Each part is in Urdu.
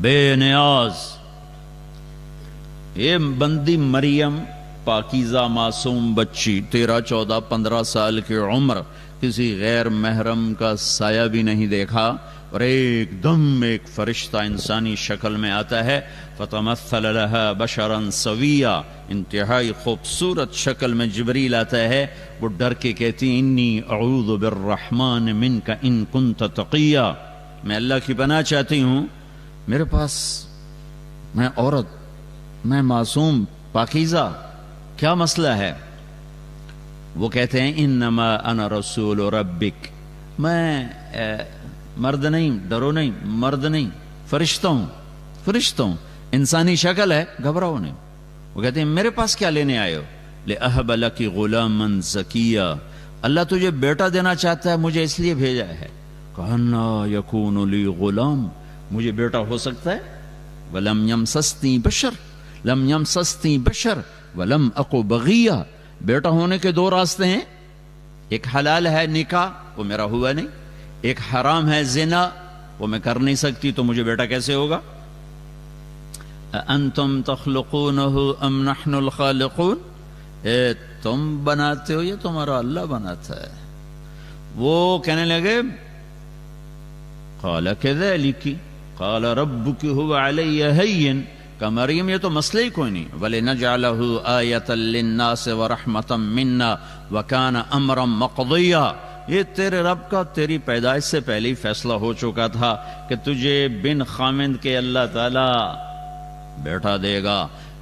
بے نیاز. یہ بندی مریم پاکیزہ معصوم بچی 13-14-15 سال کی عمر، کسی غیر محرم کا سایہ بھی نہیں دیکھا، اور ایک دم ایک فرشتہ انسانی شکل میں آتا ہے. فتمثل لها بشرا سویا، انتہائی خوبصورت شکل میں جبریل آتا ہے. وہ ڈر کے کہتی انی اعوذ بالرحمن منک ان کنت تقیا، میں اللہ کی پناہ چاہتی ہوں، میرے پاس میں عورت، میں معصوم پاکیزہ، کیا مسئلہ ہے؟ وہ کہتے ہیں انما انا رسول ربک، میں مرد نہیں، ڈرو نہیں، مرد نہیں، فرشتہ ہوں، فرشتہ ہوں، انسانی شکل ہے، گھبراؤ نہیں. وہ کہتے ہیں میرے پاس کیا لینے آئے ہو؟ لأہب لک غلاما زکیا، اللہ تجھے بیٹا دینا چاہتا ہے، مجھے اس لیے بھیجا ہے. کہنا یکون لی غلام، مجھے بیٹا ہو سکتا ہے؟ ولم یمسسنی بشر، لم یمسسنی بشر ولم اقو بغیہ. بیٹا ہونے کے دو راستے ہیں، ایک حلال ہے نکاح، وہ میرا ہوا نہیں، ایک حرام ہے زنا، وہ میں کر نہیں سکتی، تو مجھے بیٹا کیسے ہوگا؟ انتم تخلقونہ ام نحن الخالقون، تم بناتے ہو یا تمہارا اللہ بناتا ہے؟ وہ کہنے لگے قال کذالک قال ربک هو علی ہین، کہ مریم یہ تو مسئلہ ہی کوئی نہیں. وَلِنَجْعَلَهُ آیَةً لِلنَّاسِ وَرَحْمَةً مِنَّا وَكَانَ أَمْرًا مَقْضِيًّا. یہ تیرے رب کا تیری پیدائش سے پہلے ہی فیصلہ ہو چکا تھا کہ تجھے بن خامند کے اللہ تعالی بیٹا دے گا،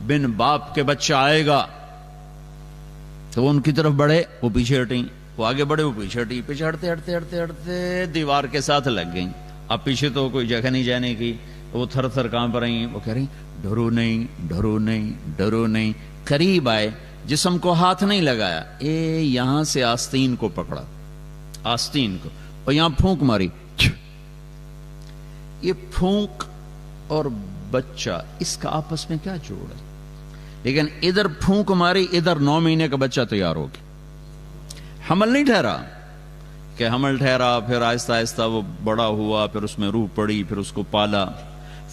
بن باپ کے بچہ آئے گا. تو ان کی طرف بڑھے، وہ پیچھے ہٹیں، وہ آگے بڑھے، وہ پیچھے ہٹیں، پیچھے ہٹتے ہٹتے ہٹتے ہٹتے دیوار کے ساتھ لگ گئیں. اب پیچھے تو کوئی جگہ نہیں جانے کی، وہ تھر تھر کانپ رہی، وہ کہہ رہی ڈرو نہیں، ڈرو نہیں، ڈرو نہیں. قریب آئے، جسم کو ہاتھ نہیں لگایا، یہاں سے آستین کو پکڑا، آستین کو، اور یہاں پھونک ماری. یہ پھونک اور بچہ، اس کا آپس میں کیا جوڑ ہے؟ لیکن ادھر پھونک ماری، ادھر 9 مہینے کا بچہ تیار ہو گیا. حمل نہیں ٹھہرا، کہ حمل ٹھہرا، پھر آہستہ آہستہ وہ بڑا ہوا، پھر اس میں روح پڑی، پھر اس کو پالا.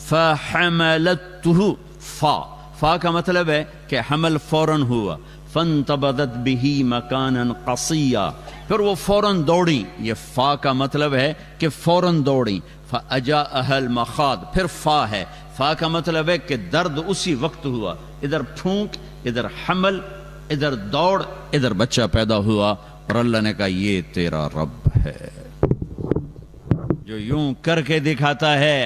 فَحَمَلَتْهُ، فا کا مطلب ہے کہ حمل فوراً ہوا. فَانْتَبَذَتْ بِهِ مَكَانًا قَصِيًّا، پھر وہ فوراً دوڑی. یہ فا کا مطلب ہے کہ فوراً دوڑی. فَأَجَاءَهَا الْمَخَاضُ، پھر فا ہے، فا کا مطلب ہے کہ درد اسی وقت ہوا. ادھر پھونک، ادھر حمل، ادھر دوڑ، ادھر بچہ پیدا ہوا. اور اللہ نے کہا یہ تیرا رب ہے جو یوں کر کے دکھاتا ہے.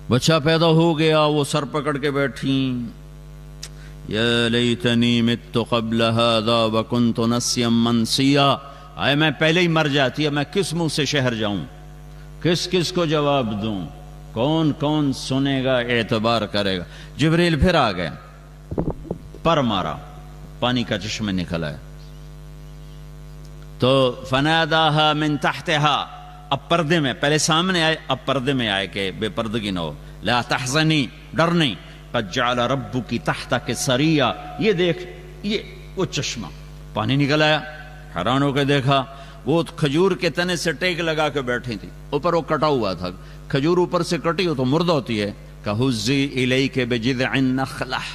بچہ پیدا ہو گیا، وہ سر پکڑ کے بیٹھی، یا لیتنی مت قبل هذا وکنت نسیا منسیا. آئے میں پہلے ہی مر جاتی ہے، میں کس منہ سے شہر جاؤں، کس کس کو جواب دوں، کون کون سنے گا، اعتبار کرے گا. جبریل پھر آ گئے، پر مارا، پانی کا چشمہ نکل آیا. تو فناداها من تحتها، اب پردے میں، پہلے سامنے آئے، اب پردے میں آئے کہ بے پردگی نہ ہو. لا تحزنی، ڈر نہیں. قد جعل ربک تحتک سریا، یہ دیکھ، یہ وہ چشمہ، پانی نکل آیا. حیران ہو کے دیکھا، وہ کھجور کے تنے سے ٹیک لگا کے بیٹھی تھی، اوپر وہ کٹا ہوا تھا. کھجور اوپر سے کٹی ہو تو مردہ ہوتی ہے. کہزی الیک بجذع النخلہ،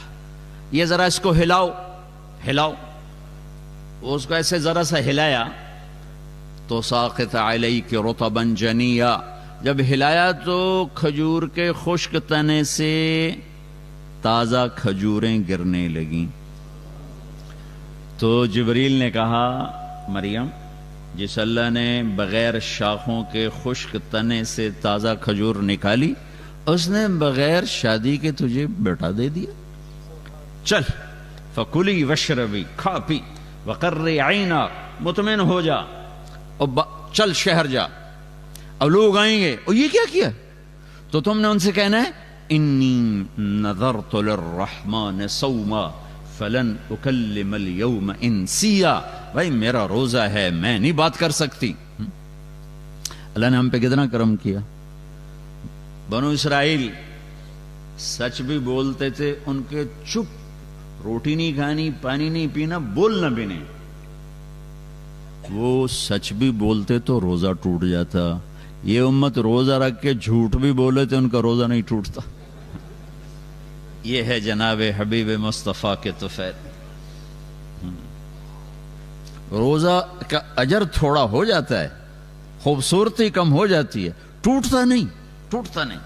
یہ ذرا اس کو ہلاؤ، ہلاؤ. اس کو ایسے ذرا سا ہلایا تو ساقط علیک رطبا جنیا، جب ہلایا تو کھجور کے خشک تنے سے تازہ کھجوریں گرنے لگیں. تو جبریل نے کہا مریم، جس اللہ نے بغیر شاخوں کے خشک تنے سے تازہ کھجور نکالی، اس نے بغیر شادی کے تجھے بیٹا دے دیا. چل فکلی وشربی، کھا پی، وقرری عینا، مطمئن ہو جا، اور چل شہر جا. اب لوگ آئیں گے، اور یہ کیا کیا؟ تو تم نے ان سے کہنا ہے انی نذرت للرحمن صوما فلن اکلم اليوم انسیا. بھائی میرا روزہ ہے، میں نہیں بات کر سکتی. اللہ نے ہم پہ کتنا کرم کیا. بنو اسرائیل سچ بھی بولتے تھے، ان کے چپ، روٹی نہیں کھانی، پانی نہیں پینا، بولنا بھی نہیں. وہ سچ بھی بولتے تو روزہ ٹوٹ جاتا. یہ امت روزہ رکھ کے جھوٹ بھی بولے تو ان کا روزہ نہیں ٹوٹتا. یہ ہے جناب حبیب مصطفیٰ کے طفیل. روزہ کا اجر تھوڑا ہو جاتا ہے، خوبصورتی کم ہو جاتی ہے، ٹوٹتا نہیں.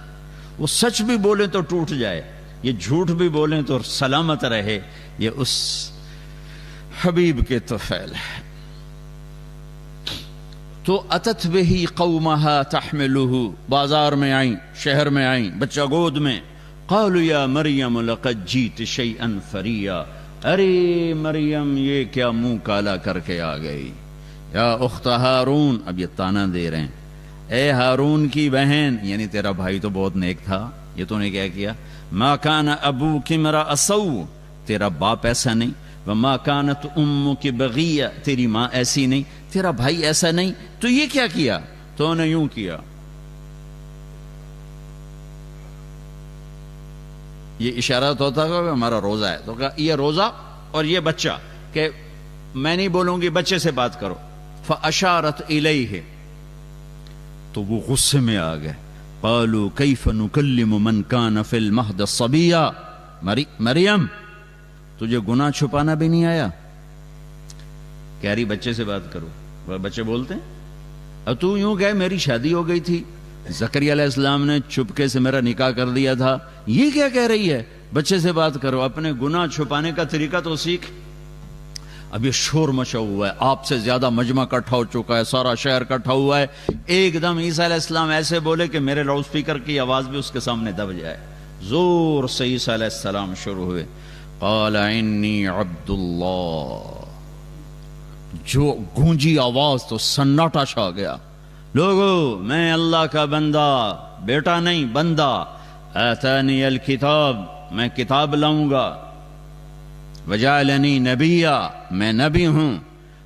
وہ سچ بھی بولیں تو ٹوٹ جائے، یہ جھوٹ بھی بولیں تو سلامت رہے. یہ اس حبیب کے طفیل ہے. تو اتت بہی قومہا تحملہ، بازار میں آئیں، شہر میں آئیں، بچہ گود میں. قالوا یا مریم لقد جیت شیئا فریا، ارے مریم یہ کیا منہ کالا کر کے آ گئی. یا اخت ہارون، اب یہ تانا دے رہے ہیں، اے ہارون کی بہن، یعنی تیرا بھائی تو بہت نیک تھا، یہ تو نے کیا کیا. ما کان ابوک امرأ سوء، تیرا باپ ایسا نہیں. وما کانت امک بغیہ، تیری ماں ایسی نہیں، تیرا بھائی ایسا نہیں، تو یہ کیا کیا؟ تو نے یوں کیا. یہ اشارہ تو ہوتا کہ ہمارا روزہ ہے، تو کہا یہ روزہ اور یہ بچہ، کہ میں نہیں بولوں گی، بچے سے بات کرو. فاشارت الیہ، تو وہ غصے میں آ گئے. قالوا کیف نکلم من کان فی المہد صبیا، مریم تجھے گناہ چھپانا بھی نہیں آیا؟ کہہ رہی بچے سے بات کرو. بچے بولتے ہیں اب تو یوں کہ میری شادی ہو گئی تھی، زکریا علیہ السلام نے چپکے سے میرا نکاح کر دیا تھا، یہ کیا کہہ رہی ہے؟ بچے سے بات کرو، اپنے گناہ چھپانے کا طریقہ تو سیکھ. اب یہ شور مچا ہوا ہے، آپ سے زیادہ مجمع کٹھا ہو چکا ہے، سارا شہر کٹھا ہوا ہے. ایک دم عیسیٰ علیہ السلام ایسے بولے کہ میرے لاؤڈ سپیکر کی آواز بھی اس کے سامنے دب جائے. زور سے عیسیٰ علیہ السلام شروع ہوئے. قال انی عبد اللہ، جو گونجی آواز تو سناٹا چھا گیا. لوگو میں اللہ کا بندہ، بیٹا نہیں بندہ. آتانی الکتاب، میں کتاب لاؤں گا. وجعلنی نبیا، میں نبی ہوں.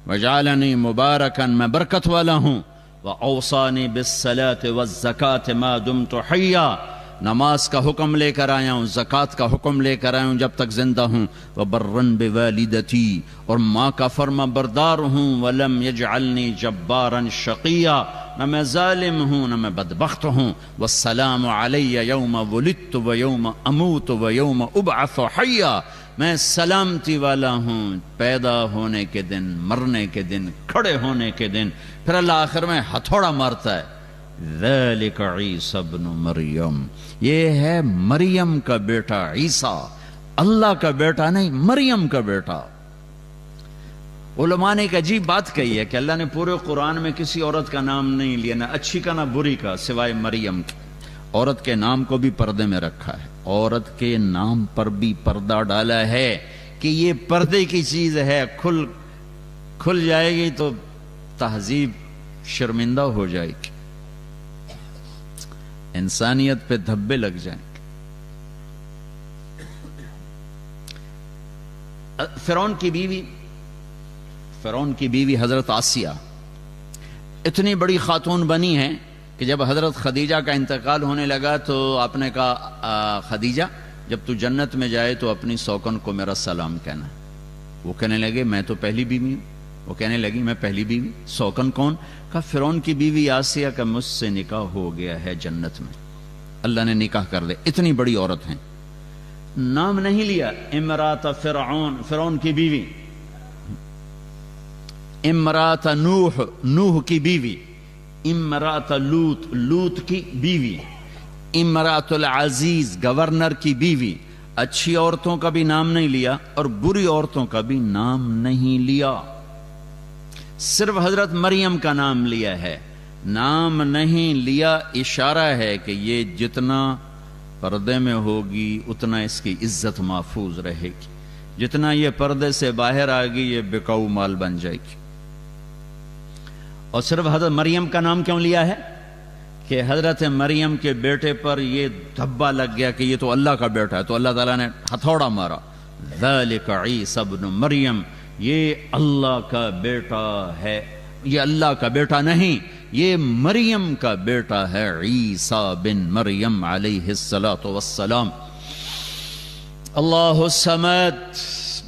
وجعلنی مبارکن، میں برکت والا ہوں. واوصانی بالصلاۃ والزکاۃ ما دمت حیا، نماز کا حکم لے کر آیا ہوں، زکوٰۃ کا حکم لے کر آیا ہوں جب تک زندہ ہوں. وبرن بوالدتی، اور ماں کا فرما بردار ہوں. ولم یجعلنی جبارا شقیا، نہ میں ظالم ہوں نہ میں بدبخت ہوں. والسلام علی یوم ولدت ویوم اموت ویوم ابعث حیا، میں سلامتی والا ہوں پیدا ہونے کے دن، مرنے کے دن، کھڑے ہونے کے دن. پھر اللہ آخر میں ہتھوڑا مارتا ہے. ذالک عیسی ابن مریم، یہ ہے مریم کا بیٹا عیسیٰ، اللہ کا بیٹا نہیں، مریم کا بیٹا. علماء نے ایک عجیب بات کہی ہے کہ اللہ نے پورے قرآن میں کسی عورت کا نام نہیں لیا، نہ اچھی کا نہ بری کا، سوائے مریم کے. عورت کے نام کو بھی پردے میں رکھا ہے، عورت کے نام پر بھی پردہ ڈالا ہے کہ یہ پردے کی چیز ہے، کھل جائے گی تو تہذیب شرمندہ ہو جائے گی، انسانیت پہ دھبے لگ جائیں گے. فرعون کی بیوی حضرت آسیہ اتنی بڑی خاتون بنی ہے کہ جب حضرت خدیجہ کا انتقال ہونے لگا تو آپ نے کہا خدیجہ جب تو جنت میں جائے تو اپنی سوکن کو میرا سلام کہنا. وہ کہنے لگے میں تو پہلی بیوی ہوں. وہ کہنے لگی میں پہلی بیوی، سوکن کون؟ کہا فرعون کی بیوی آسیہ کا مجھ سے نکاح ہو گیا ہے جنت میں، اللہ نے نکاح کر دے. اتنی بڑی عورت ہیں، نام نہیں لیا. امرات فرعون، فرعون کی بیوی. امرات نوح، نوح کی بیوی. امرات لوط، لوط کی بیوی. امرات العزیز، گورنر کی بیوی. اچھی عورتوں کا بھی نام نہیں لیا اور بری عورتوں کا بھی نام نہیں لیا، صرف حضرت مریم کا نام لیا ہے. نام نہیں لیا اشارہ ہے کہ یہ جتنا پردے میں ہوگی اتنا اس کی عزت محفوظ رہے گی، جتنا یہ پردے سے باہر آ گئی یہ بکاؤ مال بن جائے گی. اور صرف حضرت مریم کا نام کیوں لیا ہے کہ حضرت مریم کے بیٹے پر یہ دھبا لگ گیا کہ یہ تو اللہ کا بیٹا ہے، تو اللہ تعالیٰ نے ہتھوڑا مارا. ذالک عیسی ابن مریم، یہ اللہ کا بیٹا ہے، یہ اللہ کا بیٹا نہیں، یہ مریم کا بیٹا ہے، عیسیٰ بن مریم علیہ الصلاۃ والسلام. اللہ الصمد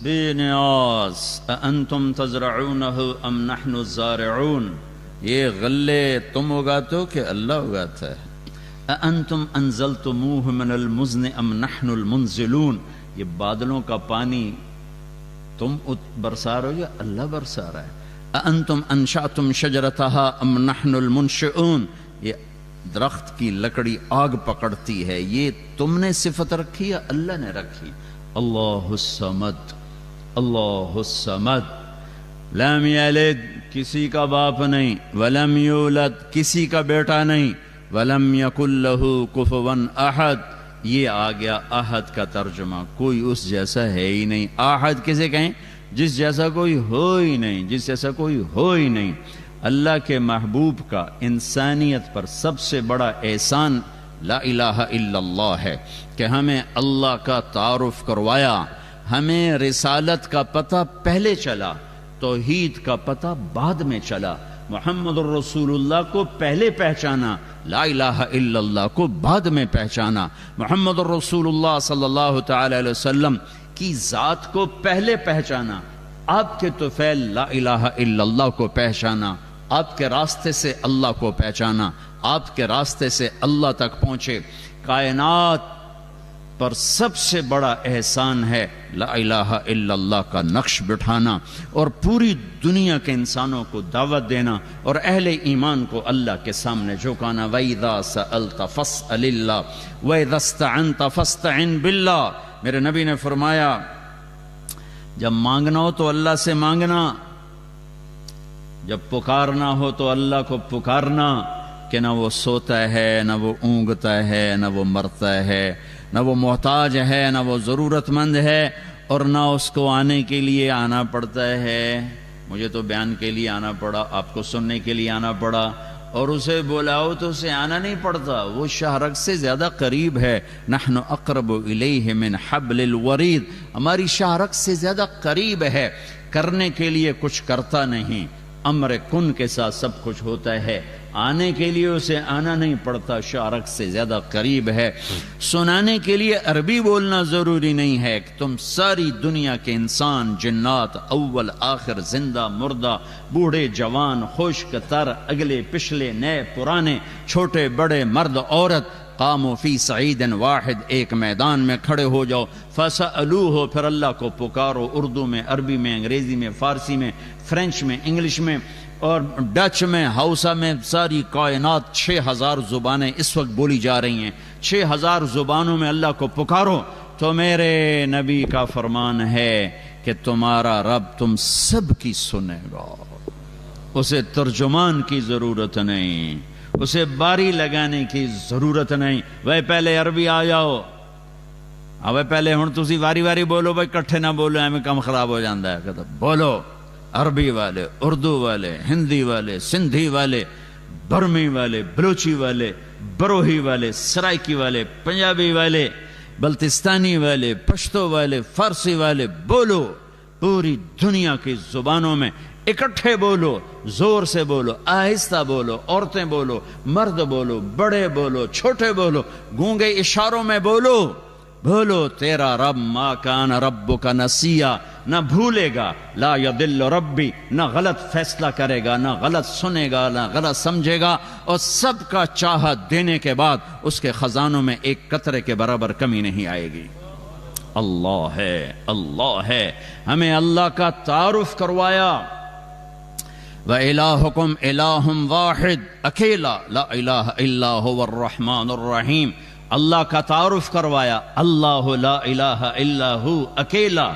بے نیاز، اانتم تزرعونہ ام نحن الزارعون. یہ غلے تم اگاتے ہو کہ اللہ اگاتا ہے؟ اَأَنْتُمْ أَنزَلْتُمُوهُ مِنَ الْمُزْنِ أَمْ نَحْنُ الْمُنزِلُونَ، یہ بادلوں کا پانی تم برسا رہے ہو یا اللہ برسا رہا ہے؟ اَأَنْتُمْ أَنشَأْتُمْ شَجَرَتَهَا أَمْ نَحْنُ الْمُنشِئُونَ، یہ درخت کی لکڑی آگ پکڑتی ہے، یہ تم نے صفت رکھی یا اللہ نے رکھی؟ اللہ الصمد، اللہ الصمد، لم یلد کسی کا باپ نہیں، ولم یولد کسی کا بیٹا نہیں، ولم یکن لہ کفوا احد، یہ آ گیا احد کا ترجمہ، کوئی اس جیسا ہے ہی نہیں۔ احد کسے کہیں؟ جس جیسا کوئی ہو ہی نہیں، جس جیسا کوئی ہو ہی نہیں۔ اللہ کے محبوب کا انسانیت پر سب سے بڑا احسان لا الہ الا اللہ ہے کہ ہمیں اللہ کا تعارف کروایا، ہمیں رسالت کا پتہ پہلے چلا، توحید کا پتہ بعد میں چلا، محمد الرسول اللہ کو پہلے پہچانا، لا الہ الا اللہ کو بعد میں پہچانا، محمد الرسول اللہ صلی اللہ تعالی علیہ وسلم کی ذات کو پہلے پہچانا، آپ کے طفیل لا الہ الا اللہ کو پہچانا، آپ کے راستے سے اللہ کو پہچانا، آپ کے راستے سے اللہ تک پہنچے۔ کائنات پر سب سے بڑا احسان ہے لا الہ الا اللہ کا نقش بٹھانا اور پوری دنیا کے انسانوں کو دعوت دینا اور اہل ایمان کو اللہ کے سامنے جھکانا۔ وَإِذَا سَأَلْتَ فَاسْأَلِ اللَّهَ وَإِذَا اسْتَعَنْتَ فَاسْتَعِنْ بِاللَّهِ، میرے نبی نے فرمایا جب مانگنا ہو تو اللہ سے مانگنا، جب پکارنا ہو تو اللہ کو پکارنا، کہ نہ وہ سوتا ہے، نہ وہ اونگتا ہے، نہ وہ مرتا ہے، نہ وہ محتاج ہے، نہ وہ ضرورت مند ہے، اور نہ اس کو آنے کے لیے آنا پڑتا ہے۔ مجھے تو بیان کے لیے آنا پڑا، آپ کو سننے کے لیے آنا پڑا، اور اسے بلاؤ تو اسے آنا نہیں پڑتا، وہ شاہرگ سے زیادہ قریب ہے۔ نحن اقرب الیہ من حبل الورید، ہماری شاہرگ سے زیادہ قریب ہے، کرنے کے لیے کچھ کرتا نہیں، امر کن کے ساتھ سب کچھ ہوتا ہے، آنے کے لیے اسے آنا نہیں پڑتا، شاہرگ سے زیادہ قریب ہے۔ سنانے کے لیے عربی بولنا ضروری نہیں ہے کہ تم ساری دنیا کے انسان، جنات، اول آخر، زندہ مردہ، بوڑھے جوان، خشک تر، اگلے پچھلے، نئے پرانے، چھوٹے بڑے، مرد عورت، قاموا فی صعید واحد، ایک میدان میں کھڑے ہو جاؤ، فسألوہ، پھر اللہ کو پکارو، اردو میں، عربی میں، انگریزی میں، فارسی میں، فرینچ میں، انگلش میں اور ڈچ میں، ہاؤسا میں، ساری کائنات 6000 زبانیں اس وقت بولی جا رہی ہیں، 6000 زبانوں میں اللہ کو پکارو۔ تو میرے نبی کا فرمان ہے کہ تمہارا رب تم سب کی سنے گا، اسے ترجمان کی ضرورت نہیں، اسے باری لگانے کی ضرورت نہیں۔ وہ پہلے عربی آ جاؤ، اب پہلے ہن تسی واری واری بولو، بھائی کٹھے نہ بولو، ایویں کم خراب ہو جاندہ ہے، کہتا بولو، عربی والے، اردو والے، ہندی والے، سندھی والے، برمی والے، بلوچی والے، بروہی والے، سرائکی والے، پنجابی والے، بلتستانی والے، پشتو والے، فارسی والے، بولو، پوری دنیا کی زبانوں میں اکٹھے بولو، زور سے بولو، آہستہ بولو، عورتیں بولو، مرد بولو، بڑے بولو، چھوٹے بولو، گونگے اشاروں میں بولو، بولو تیرا رب ما کان ربک نسیا، نہ بھولے گا، لا یضل ربی، نہ غلط فیصلہ کرے گا، نہ غلط سنے گا، نہ غلط سمجھے گا، اور سب کا چاہت دینے کے بعد اس کے خزانوں میں ایک قطرے کے برابر کمی نہیں آئے گی۔ اللہ ہے، اللہ ہے، ہمیں اللہ کا تعارف کروایا۔ وَإِلَٰهُكُمْ إِلَٰهٌ وَاحِدٌ، اکیلا، لا الہ الا هو الرحمن الرحیم، اللہ کا تعارف کروایا، اللہ لا الہ الا ہو، اکیلا،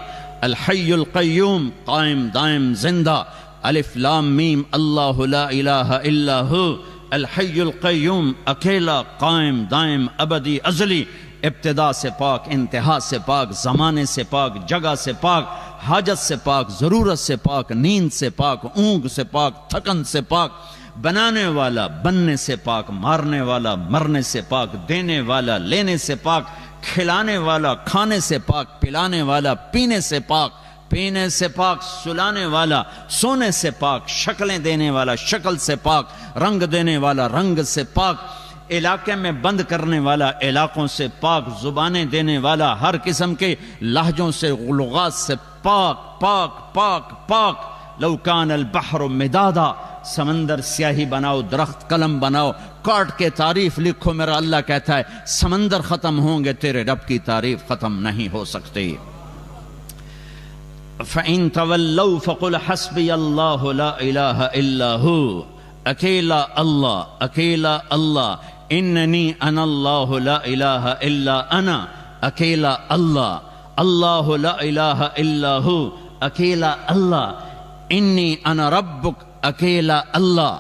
الحی القیوم، قائم دائم زندہ، الف لام میم، اللہ لا الہ الا ہو، الحی القیوم، اکیلا، قائم دائم، ابدی، ازلی، ابتدا سے پاک، انتہا سے پاک، زمانے سے پاک، جگہ سے پاک، حاجت سے پاک، ضرورت سے پاک، نیند سے پاک، اونگ سے پاک، تھکن سے پاک، بنانے والا، بننے سے پاک، مارنے والا، مرنے سے پاک، دینے والا، لینے سے پاک، کھلانے والا، کھانے سے پاک، پلانے والا، پینے سے پاک، پینے سے پاک، سلانے والا، سونے سے پاک، شکلیں دینے والا، شکل سے پاک، رنگ دینے والا، رنگ سے پاک، علاقے میں بند کرنے والا، علاقوں سے پاک، زبانیں دینے والا، ہر قسم کے لہجوں سے، لغات سے پاک، پاک، پاک، پاک۔ لو کان البحر مدادا سمندر سیاہی بناؤ، درخت قلم بناؤ، کاٹ کے تعریف لکھو، میرا اللہ کہتا ہے سمندر ختم ہوں گے، تیرے رب کی تعریف ختم نہیں ہو سکتی۔ فَإِن تَوَلَّوْا فَقُلْ حَسْبِيَ اللَّهُ لَا إِلَهَ إِلَّا هُوَ، اکیلا اللہ، اکیلا اللہ، اننی انا اللہ لا الہ الا انا، اکیلا اللہ، اللہ لا الہ الا ہو، اکیلا اللہ، انی انا ربک، اکیلا اللہ،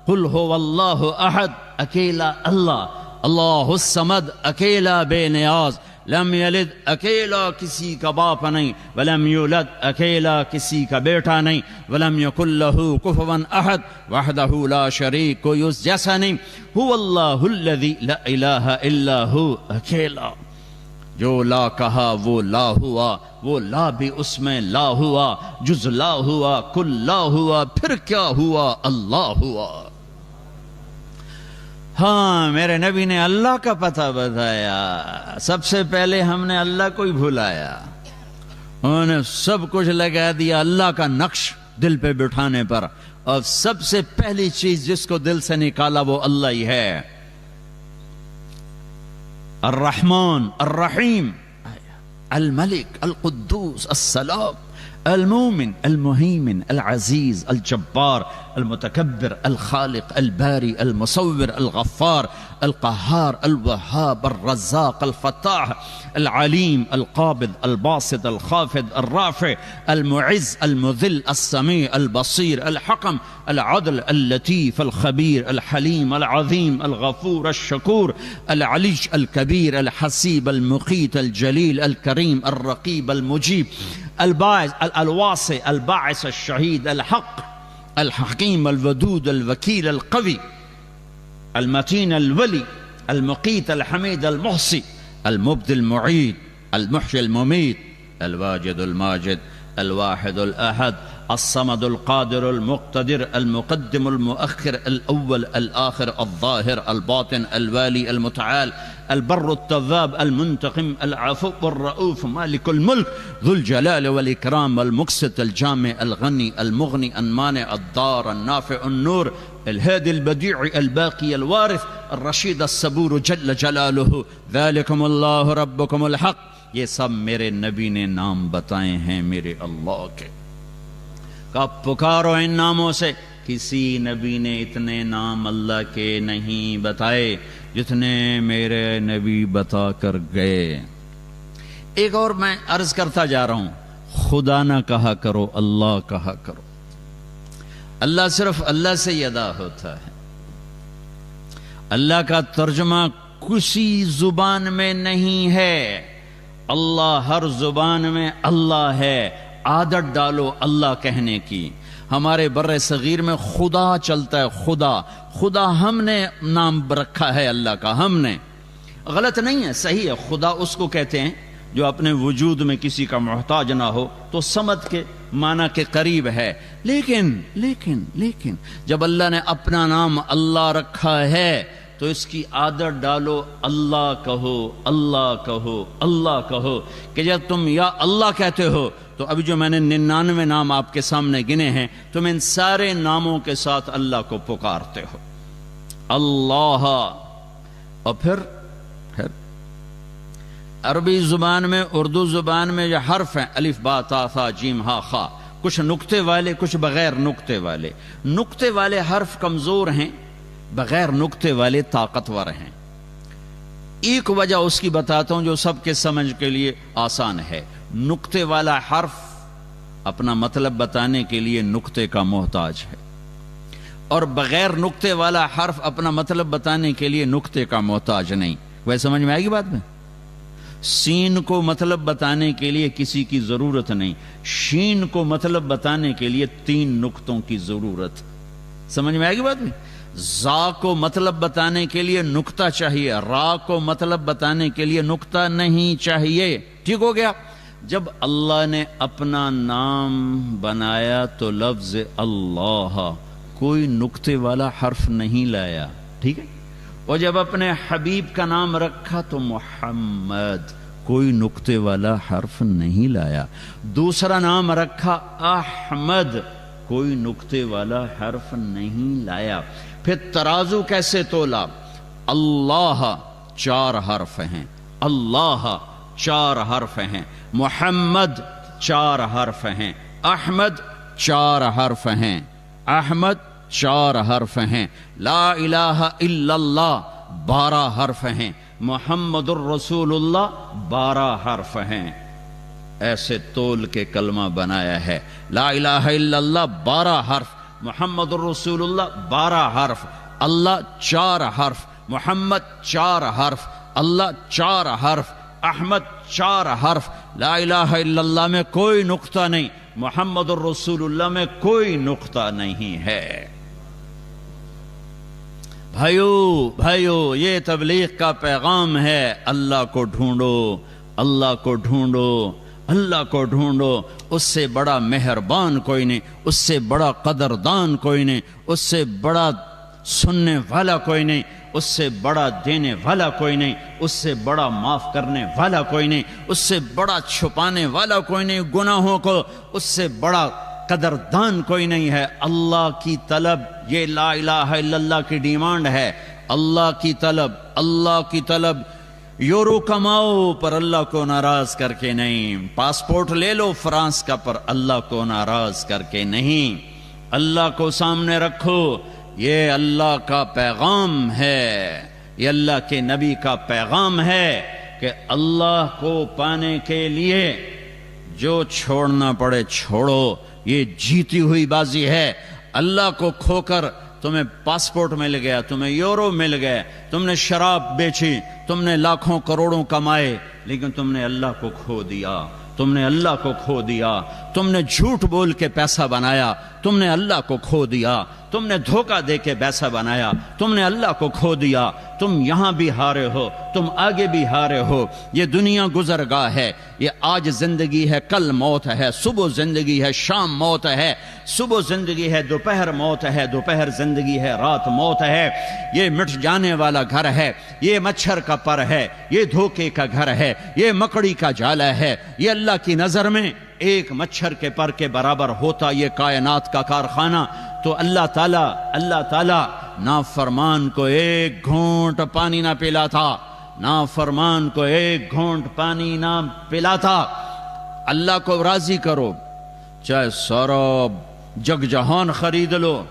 قل هو اللہ احد، اکیلا اللہ، اللہ الصمد، اکیلا بے نیاز، لم یلد، اکیلا کسی کا باپ نہیں، ولم یولد، اکیلا کسی کا بیٹا نہیں، ولم یکن لہ کفوا احد، وحدہ لا شریک، کوئی اس جیسا نہیں، هو اللہ الذی لا الہ الا ہو، اکیلا، جو لا کہا وہ لا ہوا، وہ لا بھی اس میں لا ہوا، جز لا ہوا، کل لا ہوا، پھر کیا ہوا، اللہ ہوا۔ ہاں میرے نبی نے اللہ کا پتہ بتایا، سب سے پہلے ہم نے اللہ کو ہی بھلایا، انہوں نے سب کچھ لگا دیا اللہ کا نقش دل پہ بٹھانے پر، اور سب سے پہلی چیز جس کو دل سے نکالا وہ اللہ ہی ہے، الرحمن الرحیم، الملک القدوس السلام المومن المهيمن العزيز الجبار المتكبر الخالق الباري المصور الغفار القهار الوهاب الرزاق الفتاح العليم القابض الباسط الخافض الرافع المعز المذل السميع البصير الحكم العدل اللطيف الخبير الحليم العظيم الغفور الشكور العلي الكبير الحسيب المقيت الجليل الكريم الرقيب المجيب الباعث الواسع الباعث الشهيد الحق الحكيم الودود الوكيل القوي المتين الولي المقيت الحميد المحصي المبدي المعيد المحيي المميت الواجد الماجد الواحد الأحد الصمد القادر المقتدر المقدم المؤخر الأول الآخر الظاهر الباطن الوالي المتعال البر التواب المنتقم العفو الرؤوف مالك الملك ذو الجلال والإكرام المقسط الجامع الغني المغني المانع الضار النافع النور الهادي البديع الباقي الوارث الرشيد الصبور جل جلاله ذلكم الله ربكم الحق۔ یہ سب میرے نبی نے نام بتائے ہیں میرے اللہ کے، کہ پکارو ان ناموں سے۔ کسی نبی نے اتنے نام اللہ کے نہیں بتائے جتنے میرے نبی بتا کر گئے۔ ایک اور میں عرض کرتا جا رہا ہوں، خدا نہ کہا کرو، اللہ کہا کرو۔ اللہ صرف اللہ سے ہی ادا ہوتا ہے، اللہ کا ترجمہ کسی زبان میں نہیں ہے، اللہ ہر زبان میں اللہ ہے۔ عادت ڈالو اللہ کہنے کی۔ ہمارے بر صغیر میں خدا چلتا ہے، خدا، خدا ہم نے نام رکھا ہے اللہ کا، ہم نے، غلط نہیں ہے، صحیح ہے، خدا اس کو کہتے ہیں جو اپنے وجود میں کسی کا محتاج نہ ہو، تو سمد کے معنی کے قریب ہے۔ لیکن جب اللہ نے اپنا نام اللہ رکھا ہے تو اس کی عادت ڈالو، اللہ کہو، اللہ کہو، اللہ کہو، کہ جب تم یا اللہ کہتے ہو تو ابھی جو میں نے 99 نام آپ کے سامنے گنے ہیں، تم ان سارے ناموں کے ساتھ اللہ کو پکارتے ہو، اللہ۔ اور پھر عربی زبان میں، اردو زبان میں یہ حرف ہیں، الف با تا ثا جیم ہا خا، کچھ نقطے والے، کچھ بغیر نقطے والے۔ نقطے والے حرف کمزور ہیں، بغیر نقطے والے طاقتور ہیں۔ ایک وجہ اس کی بتاتا ہوں جو سب کے سمجھ کے لیے آسان ہے۔ نقطے والا حرف اپنا مطلب بتانے کے لیے نقطے کا محتاج ہے، اور بغیر نقطے والا حرف اپنا مطلب بتانے کے لیے نقطے کا محتاج نہیں۔ وہ سمجھ میں آئے گی بات میں؟ سین کو مطلب بتانے کے لیے کسی کی ضرورت نہیں، شین کو مطلب بتانے کے لیے 3 نقطوں کی ضرورت۔ سمجھ میں آئے گی بات میں؟ زا کو مطلب بتانے کے لیے نقطہ چاہیے، را کو مطلب بتانے کے لیے نقطہ نہیں چاہیے۔ ٹھیک ہو گیا؟ جب اللہ نے اپنا نام بنایا تو لفظ اللہ کوئی نقطے والا حرف نہیں لایا، ٹھیک ہے؟ اور جب اپنے حبیب کا نام رکھا تو محمد کوئی نقطے والا حرف نہیں لایا۔ دوسرا نام رکھا احمد، کوئی نقطے والا حرف نہیں لایا۔ پھر ترازو کیسے تولا؟ اللہ 4 حرف ہیں، اللہ 4 حرف ہیں، محمد 4 حرف ہیں، احمد 4 حرف ہیں، احمد 4 حرف ہیں، لا الہ الا اللہ 12 حرف ہیں، محمد الرسول اللہ 12 حرف ہیں۔ ایسے تول کے کلمہ بنایا ہے۔ لا الہ الا اللہ 12 حرف، محمد الرسول اللہ 12 حرف، اللہ 4 حرف، محمد 4 حرف، اللہ 4 حرف، احمد 4 حرف۔ لا الہ الا اللہ میں کوئی نقطہ نہیں، محمد الرسول اللہ میں کوئی نقطہ نہیں ہے۔ بھائیو یہ تبلیغ کا پیغام ہے، اللہ کو ڈھونڈو، اللہ کو ڈھونڈو، اللہ کو ڈھونڈو۔ اس سے بڑا مہربان کوئی نہیں، اس سے بڑا قدردان کوئی نہیں، اس سے بڑا سننے والا کوئی نہیں، اس سے بڑا دینے والا کوئی نہیں، اس سے بڑا معاف کرنے والا کوئی نہیں، اس سے بڑا چھپانے والا کوئی نہیں گناہوں کو، اس سے بڑا قدردان کوئی نہیں ہے۔ اللہ کی طلب، یہ لا الہ الا اللہ کی ڈیمانڈ ہے۔ اللہ کی طلب، اللہ کی طلب، یورو کماؤ پر اللہ کو ناراض کر کے نہیں، پاسپورٹ لے لو فرانس کا پر اللہ کو ناراض کر کے نہیں، اللہ کو سامنے رکھو۔ یہ اللہ کا پیغام ہے، یہ اللہ کے نبی کا پیغام ہے کہ اللہ کو پانے کے لیے جو چھوڑنا پڑے چھوڑو، یہ جیتی ہوئی بازی ہے۔ اللہ کو کھو کر تمہیں پاسپورٹ مل گیا، تمہیں یورو مل گئے، تم نے شراب بیچی، تم نے لاکھوں کروڑوں کمائے، لیکن تم نے اللہ کو کھو دیا، تم نے اللہ کو کھو دیا، تم نے جھوٹ بول کے پیسہ بنایا، تم نے اللہ کو کھو دیا، تم نے دھوکہ دے کے پیسہ بنایا، تم نے اللہ کو کھو دیا۔ تم یہاں بھی ہارے ہو، تم آگے بھی ہارے ہو۔ یہ دنیا گزرگاہ ہے، یہ آج زندگی ہے، کل موت ہے، صبح زندگی ہے، شام موت ہے، صبح زندگی ہے، دوپہر موت ہے، دوپہر زندگی ہے، رات موت ہے۔ یہ مٹ جانے والا گھر ہے، یہ مچھر کا پر ہے، یہ دھوکے کا گھر ہے، یہ مکڑی کا جالا ہے۔ یہ اللہ کی نظر میں ایک مچھر کے پر کے برابر ہوتا یہ کائنات کا کارخانہ، تو اللہ تعالیٰ نافرمان کو ایک گھونٹ پانی نہ پلاتا، نافرمان کو ایک گھونٹ پانی نہ پلاتا۔ اللہ کو راضی کرو، چاہے سارا جگ جہان خرید لو،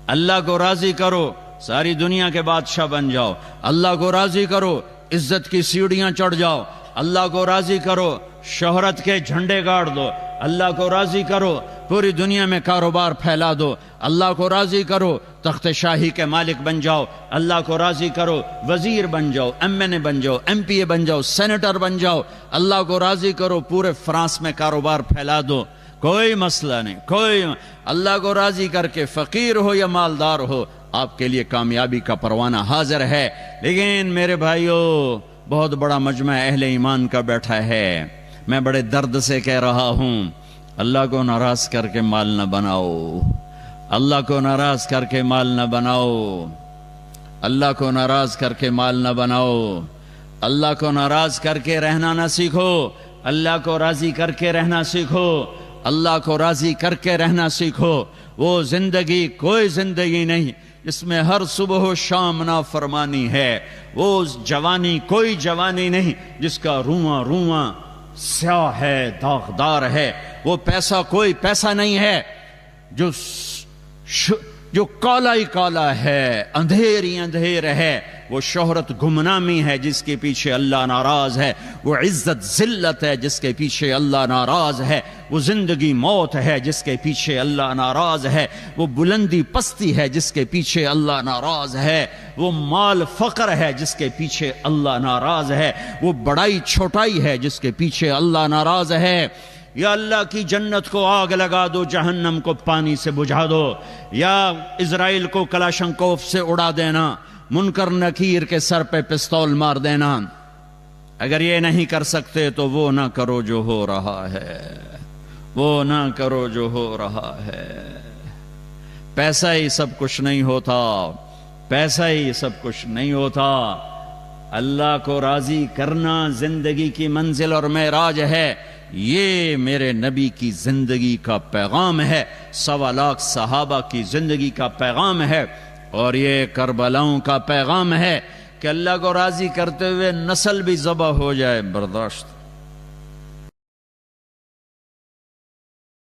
اللہ کو راضی کرو، ساری دنیا کے بادشاہ بن جاؤ، اللہ کو راضی کرو، عزت کی سیڑھیاں چڑھ جاؤ، اللہ کو راضی کرو، شہرت کے جھنڈے گاڑ دو، اللہ کو راضی کرو، پوری دنیا میں کاروبار پھیلا دو، اللہ کو راضی کرو، تخت شاہی کے مالک بن جاؤ، اللہ کو راضی کرو، وزیر بن جاؤ، ایم این اے بن جاؤ، ایم پی اے بن جاؤ، سینیٹر بن جاؤ، اللہ کو راضی کرو، پورے فرانس میں کاروبار پھیلا دو، کوئی مسئلہ نہیں، کوئی۔ اللہ کو راضی کر کے فقیر ہو یا مالدار ہو، آپ کے لیے کامیابی کا پروانہ حاضر ہے۔ لیکن میرے بھائیوں، بہت بڑا مجمع اہل ایمان کا بیٹھا ہے، میں بڑے درد سے کہہ رہا ہوں، اللہ کو ناراض کر کے مال نہ بناؤ، اللہ کو ناراض کر کے مال نہ بناؤ، اللہ کو ناراض کر کے مال نہ بناؤ، اللہ کو ناراض کر کے رہنا نہ سیکھو، اللہ کو راضی کر کے رہنا سیکھو، اللہ کو راضی کر کے رہنا سیکھو۔ وہ زندگی کوئی زندگی نہیں جس میں ہر صبح و شام نافرمانی ہے، وہ جوانی کوئی جوانی نہیں جس کا رواں رواں سیاہ ہے، داغدار ہے، وہ پیسہ کوئی پیسہ نہیں ہے جو کالا ہی کالا ہے، اندھیر ہی اندھیر ہے، وہ شہرت گمنامی ہے جس کے پیچھے اللہ ناراض ہے، وہ عزت ذلت ہے جس کے پیچھے اللہ ناراض ہے، وہ زندگی موت ہے جس کے پیچھے اللہ ناراض ہے، وہ بلندی پستی ہے جس کے پیچھے اللہ ناراض ہے، وہ مال فقر ہے جس کے پیچھے اللہ ناراض ہے، وہ بڑائی چھوٹائی ہے جس کے پیچھے اللہ ناراض ہے۔ یا اللہ کی جنت کو آگ لگا دو، جہنم کو پانی سے بجھا دو، یا اسرائیل کو کلاشنکوف سے اڑا دینا، منکر نکیر کے سر پہ پستول مار دینا۔ اگر یہ نہیں کر سکتے تو وہ نہ کرو جو ہو رہا ہے، وہ نہ کرو جو ہو رہا ہے۔ پیسہ ہی سب کچھ نہیں ہوتا، پیسہ ہی سب کچھ نہیں ہوتا۔ اللہ کو راضی کرنا زندگی کی منزل اور معراج ہے۔ یہ میرے نبی کی زندگی کا پیغام ہے، 1.25 لاکھ صحابہ کی زندگی کا پیغام ہے، اور یہ کربلاؤں کا پیغام ہے کہ اللہ کو راضی کرتے ہوئے نسل بھی ذبح ہو جائے، برداشت